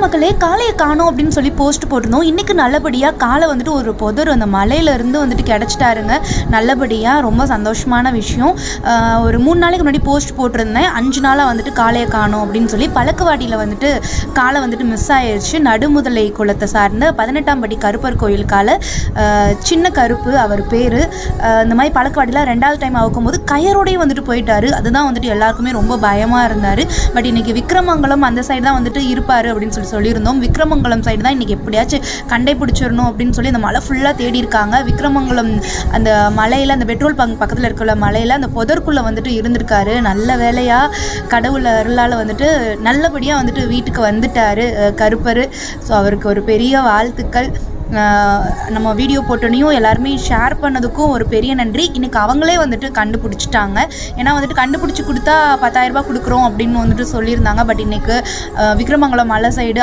மக்களே, காளையை காணோம் அப்படின்னு சொல்லி போஸ்ட் போட்டிருந்தோம். இன்றைக்கி நல்லபடியாக காளை வந்துட்டு ஒரு புதர் அந்த மலையிலேருந்து வந்துட்டு கிடச்சிட்டாருங்க. நல்லபடியாக ரொம்ப சந்தோஷமான விஷயம். ஒரு 3 நாளைக்கு முன்னாடி போஸ்ட் போட்டிருந்தேன். 5 நாளாக வந்துட்டு காளையை காணோம் அப்படின்னு சொல்லி. பழக்கவாடியில் வந்துட்டு காளை வந்துட்டு மிஸ் ஆயிடுச்சு. நடுமுதலை குளத்தை சார்ந்த 18ஆம் படி கருப்பர் கோயில் காளை, சின்ன கருப்பு அவர் பேர். இந்த மாதிரி பழக்கவாடியில் 2வது டைம் அவுக்கும்போது கயரோடையும் வந்துட்டு போயிட்டார். அதுதான் வந்துட்டு எல்லாருக்குமே ரொம்ப பயமாக இருந்தார். பட் இன்றைக்கி விக்ரமங்கலம் அந்த சைடு தான் வந்துட்டு இருப்பார் அப்படின்னு சொல்லியிருந்தோம். விக்ரமங்கலம் சைடு தான் இன்றைக்கி எப்படியாச்சும் கண்டுபிடிச்சிடணும் அப்படின்னு சொல்லி அந்த மலை ஃபுல்லாக தேடி இருக்காங்க. விக்ரமங்கலம் அந்த மலையில், அந்த பெட்ரோல் பங்க் பக்கத்தில் இருக்கிற மலையில் அந்த புதற்குள்ளே வந்துட்டு இருந்திருக்காரு. நல்ல வேலையாக கடவுள் அருளால் வந்துட்டு நல்லபடியாக வந்துட்டு வீட்டுக்கு வந்துட்டார் கருப்பர். ஸோ அவருக்கு ஒரு பெரிய வாழ்த்துக்கள். நம்ம வீடியோ போட்டோனையும் எல்லாருமே ஷேர் பண்ணதுக்கும் ஒரு பெரிய நன்றி. இன்றைக்கி அவங்களே வந்துட்டு கண்டுபிடிச்சிட்டாங்க. ஏன்னா வந்துட்டு கண்டுபிடிச்சி கொடுத்தா 10,000 ரூபாய் கொடுக்குறோம் அப்படின்னு வந்துட்டு சொல்லியிருந்தாங்க. பட் இன்றைக்கி விக்ரமங்கலம் மலை சைடு